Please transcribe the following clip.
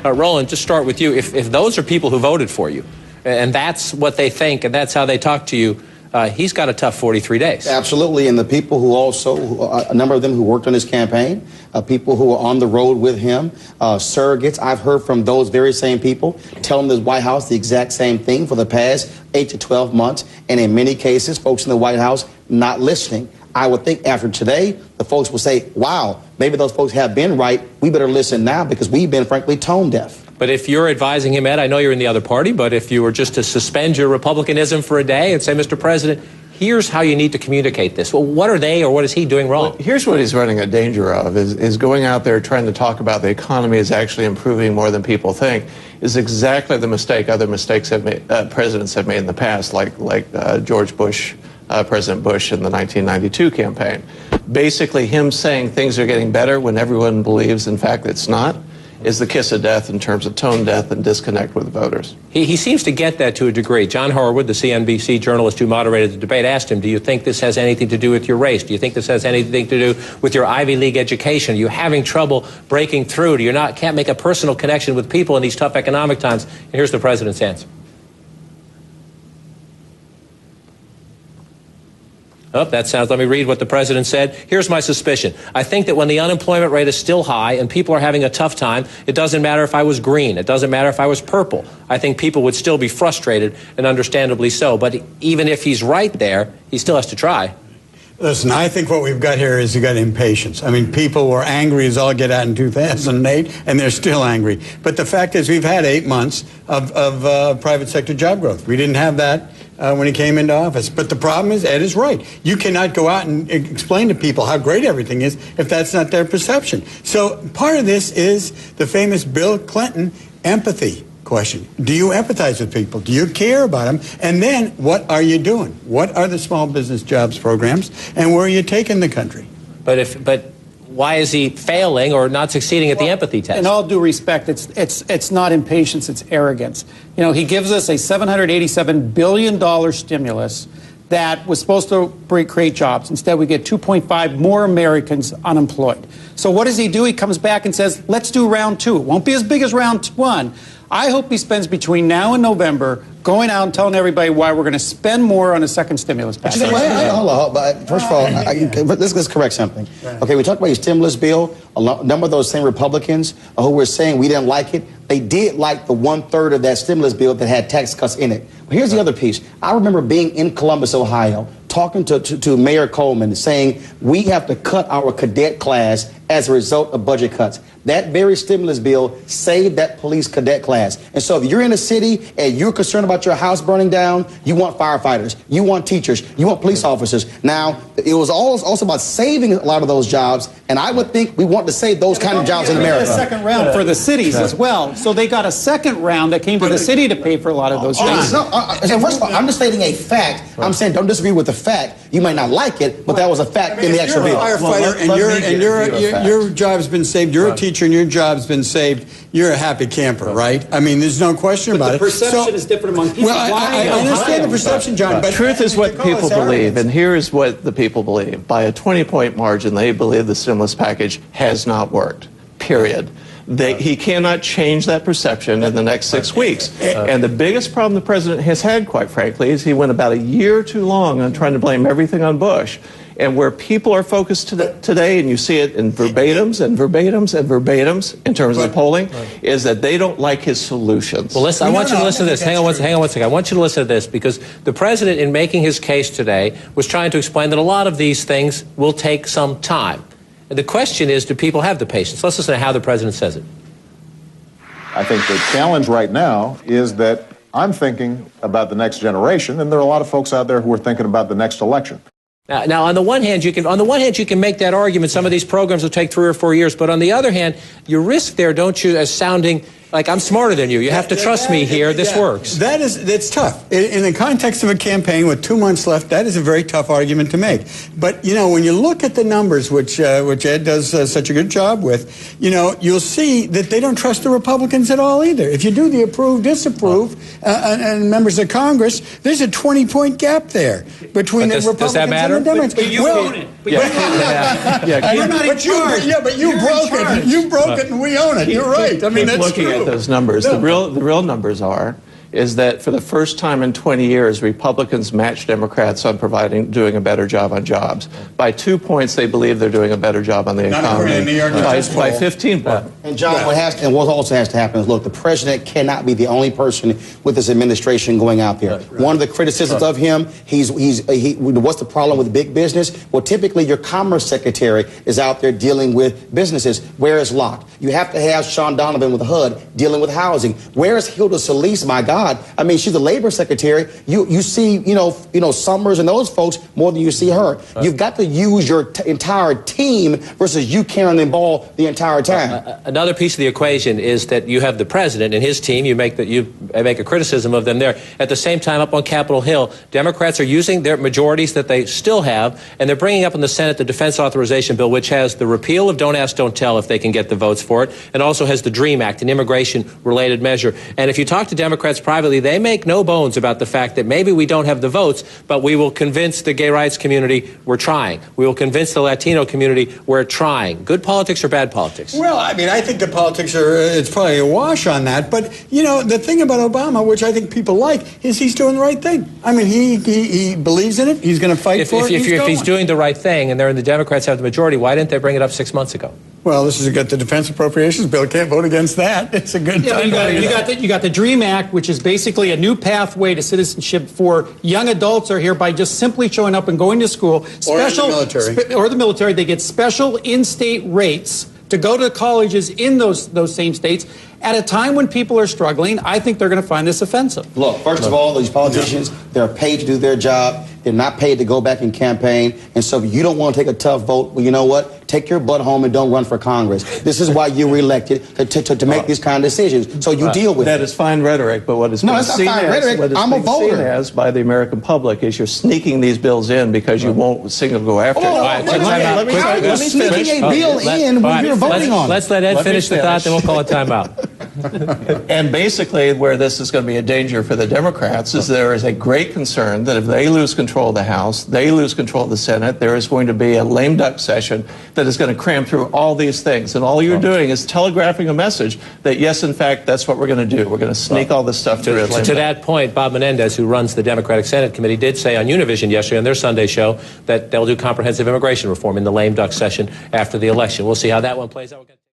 Roland, just start with you. If those are people who voted for you, and that's what they think, and that's how they talk to you, he's got a tough 43 days. Absolutely, and the people who also, a number of them who worked on his campaign, people who were on the road with him, surrogates, I've heard from those very same people telling the White House the exact same thing for the past 8 to 12 months, and in many cases, folks in the White House not listening. I would think after today, the folks will say, wow, maybe those folks have been right. We better listen now because we've been, frankly, tone deaf. But if you're advising him, Ed, I know you're in the other party, but if you were just to suspend your Republicanism for a day and say, Mr. President, here's how you need to communicate this. Well, what are they or what is he doing wrong? Well, here's what he's running a danger of, is going out there trying to talk about the economy is actually improving more than people think, is exactly the mistake other mistakes have made, presidents have made in the past, like George Bush, President Bush in the 1992 campaign. Basically, him saying things are getting better when everyone believes, in fact, it's not, is the kiss of death in terms of tone deaf and disconnect with voters. He seems to get that to a degree. John Harwood, the CNBC journalist who moderated the debate, asked him, do you think this has anything to do with your race? Do you think this has anything to do with your Ivy League education? Are you having trouble breaking through? Do you can't make a personal connection with people in these tough economic times? And here's the president's answer. Oh, that sounds, let me read what the president said. Here's my suspicion. I think that when the unemployment rate is still high and people are having a tough time, it doesn't matter if I was green. It doesn't matter if I was purple. I think people would still be frustrated, and understandably so. But even if he's right there, he still has to try. Listen, I think what we've got here is you got impatience. I mean, people were angry as all get out in 2008, and they're still angry. But the fact is we've had 8 months of private sector job growth. We didn't have that when he came into office. But the problem is, Ed is right. You cannot go out and explain to people how great everything is if that's not their perception. So part of this is the famous Bill Clinton empathy question. Do you empathize with people? Do you care about them? And then what are you doing? What are the small business jobs programs? And where are you taking the country? But why is he failing or not succeeding at the empathy test? In all due respect, it's not impatience, it's arrogance. You know, he gives us a $787 billion stimulus that was supposed to create jobs. Instead, we get 2.5 more Americans unemployed. So what does he do? He comes back and says, let's do round two. It won't be as big as round one. I hope he spends between now and November going out and telling everybody why we're going to spend more on a second stimulus package. Hold on. But first of all, let's correct something. Okay, we talked about your stimulus bill. A number of those same Republicans who were saying we didn't like it, they did like the 1/3 of that stimulus bill that had tax cuts in it. But here's the other piece. I remember being in Columbus, Ohio, talking to Mayor Coleman, saying we have to cut our cadet class as a result of budget cuts. That very stimulus bill saved that police cadet class. And so if you're in a city and you're concerned about your house burning down, you want firefighters, you want teachers, you want police officers. Now, it was also about saving a lot of those jobs, and I would think we want to save those kind of jobs in America. A second round for the cities as well. So they got a second round that came to the city to pay for a lot of those jobs. First of all, I'm just stating a fact. I'm saying don't disagree with the fact. You might not like it, but that was a fact in the actual bill. If you're a firefighter and your job's been saved, you're a teacher and your job's been saved, you're a happy camper, right? I mean, there's no question about it. The perception is different among people. Well, I understand the perception, John, but truth is what people believe, and here is what the people believe. By a 20-point margin, they believe the stimulus package has not worked, period. He cannot change that perception in the next 6 weeks. And the biggest problem the president has had, quite frankly, is he went about a year too long on trying to blame everything on Bush. And where people are focused today, and you see it in verbatims and verbatims and verbatims in terms of the polling, is that they don't like his solutions. Well, listen, I want you to listen to this. Hang on one second. I want you to listen to this because the president, in making his case today, was trying to explain that a lot of these things will take some time. And the question is, do people have the patience? Let's listen to how the president says it. I think the challenge right now is that I'm thinking about the next generation, and there are a lot of folks out there who are thinking about the next election. Now, on the one hand, you can make that argument. Some of these programs will take 3 or 4 years, but on the other hand, you risk there, don't you, as sounding like I'm smarter than you. You have to trust me here. This works. That's tough. In the context of a campaign with 2 months left, that is a very tough argument to make. But, you know, when you look at the numbers, which Ed does such a good job with, you know, you'll see that they don't trust the Republicans at all either. If you do the approve, disapprove, and members of Congress, there's a 20-point gap there between the Republicans and the Democrats. But you own it. But you're not in charge. Yeah, but you broke it. You broke it, and we own it. You're right. I mean, that's true. at those numbers. The real numbers is that for the first time in 20 years, Republicans match Democrats on doing a better job on jobs. By 2 points, they believe they're doing a better job on the economy. By 15 points. And John, what also has to happen is, look, the president cannot be the only person with this administration going out there. One of the criticisms of him, what's the problem with big business? Well, typically your commerce secretary is out there dealing with businesses. Where is Locke? You have to have Sean Donovan with HUD dealing with housing. Where is Hilda Solis? My God. I mean, she's the labor secretary. You see, Summers and those folks more than you see her. You've got to use your entire team versus you carrying the ball the entire time. Another piece of the equation is that you have the president and his team. You make a criticism of them there. At the same time, up on Capitol Hill, Democrats are using their majorities that they still have, and they're bringing up in the Senate the defense authorization bill, which has the repeal of Don't Ask, Don't Tell if they can get the votes for it, and also has the DREAM Act, an immigration-related measure. And if you talk to Democrats privately, they make no bones about the fact that maybe we don't have the votes, but we will convince the gay rights community we're trying. We will convince the Latino community we're trying. Good politics or bad politics? Well, I mean, I think the politics it's probably a wash on that. But, the thing about Obama, which I think people like, is he's doing the right thing. I mean, he believes in it. He's going to fight for it. If he's doing the right thing and the Democrats have the majority, why didn't they bring it up 6 months ago? Well, this is the defense appropriations bill. Can't vote against that. It's a good time. You got the DREAM Act, which is basically a new pathway to citizenship for young adults, or here by just simply showing up and going to school. Special, or the military. They get special in-state rates to go to colleges in those same states. At a time when people are struggling, I think they're going to find this offensive. Look, first of all, these politicians, they're paid to do their job. They're not paid to go back and campaign. And so if you don't want to take a tough vote, well, you know what? Take your butt home and don't run for Congress. This is why you're reelected, to make these kind of decisions. So you deal with it. That is fine rhetoric, but what is being seen as by the American public is you're sneaking these bills in because you won't single go after it. You're sneaking a bill in when you're voting on it. Let's let Ed finish the thought, then we'll call a timeout. And basically where this is going to be a danger for the Democrats is there is a great concern that if they lose control of the House, they lose control of the Senate, there is going to be a lame duck session that is going to cram through all these things. And all you're doing is telegraphing a message that, yes, in fact, that's what we're going to do. We're going to sneak all this stuff through. To that point, Bob Menendez, who runs the Democratic Senate Committee, did say on Univision yesterday on their Sunday show that they'll do comprehensive immigration reform in the lame duck session after the election. We'll see how that one plays out.